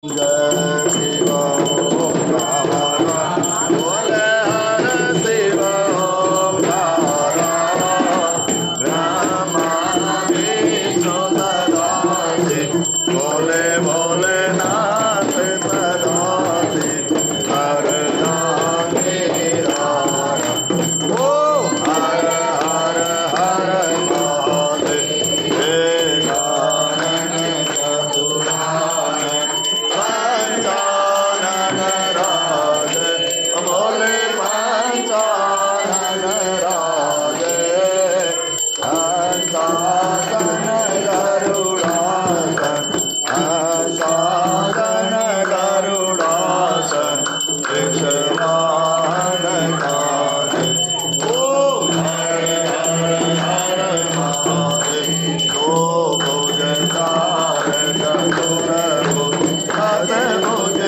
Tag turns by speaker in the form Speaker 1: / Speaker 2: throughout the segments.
Speaker 1: जय शिव ओंकार बोले हर शिव ओंकार ब्रह्मा विष्णु सदा शिव बोले भोलेनाथ सदा शिव हर निरार ओ हर हर हर महादेव हे नारायण चतुरानन पंचानन राज बोले पंचानन राज हंसासन गरुड़ासन हंसासन गरुड़ासन कृष्णान काज ओम हर हर हर महादेव ओ भुजतार चतुर दस भुज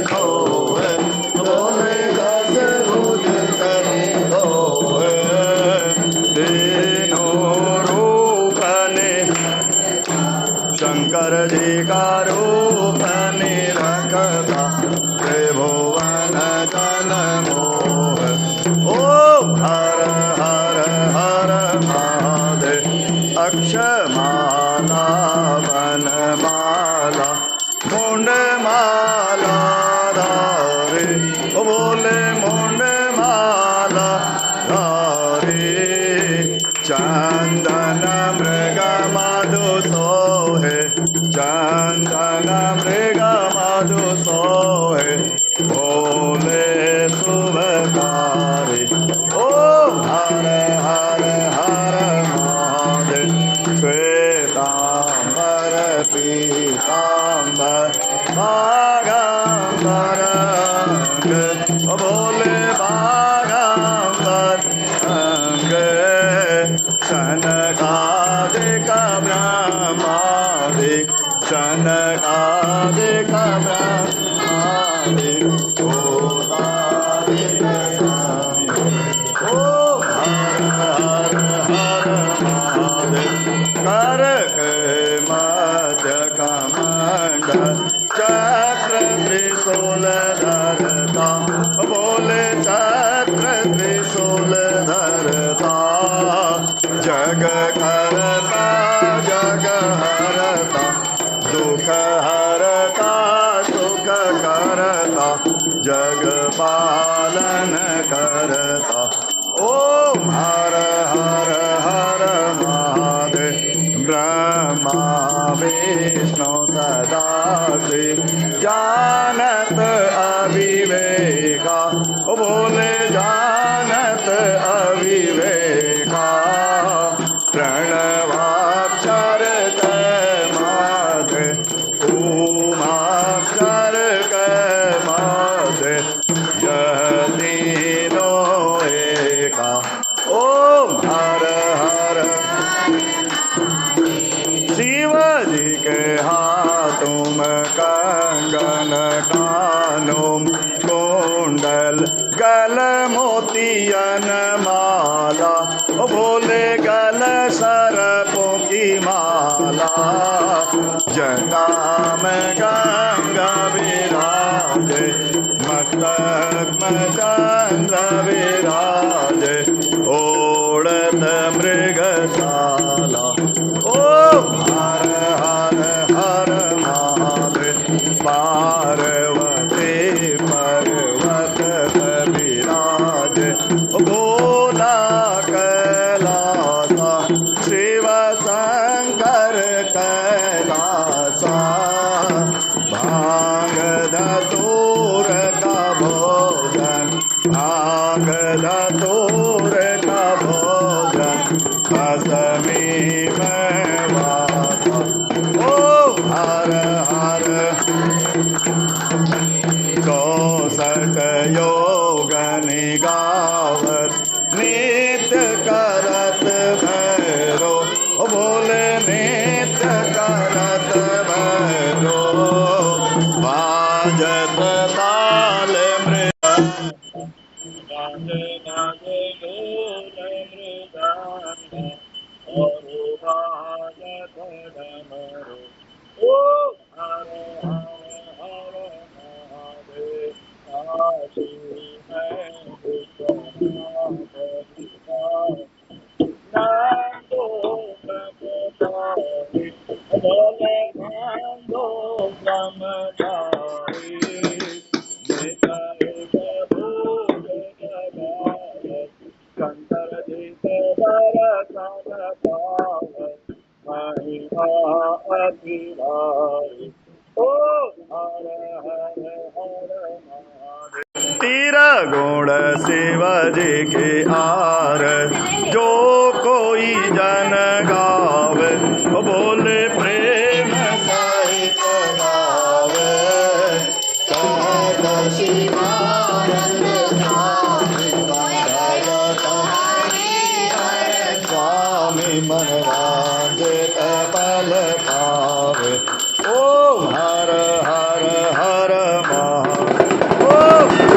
Speaker 1: सोए बोले दस भुज सोए तीनों रूप ने शंकर जी का रूप निरखता त्रिभुवन जन मोह ओ हर हर हर महादेव अक्षमाला वनमाला मुंडमाला धारे ओ बोले मुंडमाला धारे चंदन मृग मधु सोहे चंदन मृग मधु सोहे बोले शुभकारी ओ हर हर हर महादेव श्वेतांबर पीतांबर बागांबर अंग बोले बागांबर अंग शनकादिक ब्रह्मादिक शनकादिक ब्रह्मादिक भूतादिक संग ओ हर हर हर महादेव करक मध्य कमंडल चक्र त्रिशूल धरता बोले चक्र त्रिशूल धरता जग करता जग हरता दुख हरता सुख करता जग पालन करता ओम हर हर हर महादेव ब्रह्मा विष्णु सदा शिव जानत अविवेका बोले जानत अविवेका प्रणवाक्षर माधे उमाक्षर माधे यह तीनों एका ओम हर हर शिव जी के हाथों में कंगन कानों कुंडल गल मोतियन माला बोले गल सरपों की माला जटा में गंगा विराजे मस्तक में चंद्र विराजे ओढ़त मृगशाला ओ हर हर हर महादेव पार्वती पर्वत विराजे भोला कैलासा शिव शंकर कैलासा भांग धतूर का भोजन भांग धतूर का भोजन असमी में वासा ओ हर हर 64 योग निगावत नित्य करत भैरो बोले नित्य करत भैरो बाजत ताल मृग और बाजत डमरू ओ हर हर तीर गुण शिव जी के आर जो कोई जन गावे वो बोले प्रेम सहित गावे कहत शिवानंद स्वामी मन रांझित पल पावे ओम हर हर हर महादेव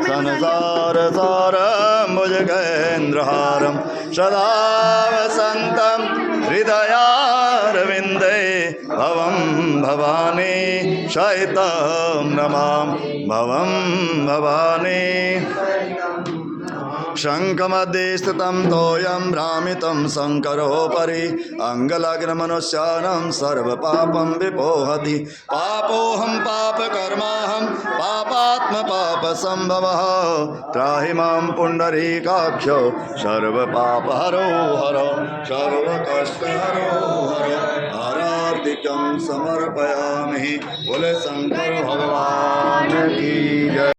Speaker 1: संसार सारं भुजगेन्द्रहारं सदा वसन्तं हृदयारविन्दे भवं भवानी सहितं नमामि भवं भवानी शङ्खमध्ये स्थितं तोयं भ्रामितं शङ्करोपरि अङ्गलग्नमनुष्याणां सर्वपापं विपोहति पापोऽहं पापकर्माहं पापात्मपापसम्भवः त्राहि मां पुण्डरीकाक्षो सर्वपापहरो हर सर्वकष्टहरो हर हारार्तिकं समर्पयामि बोले शंकर भगवान की जय।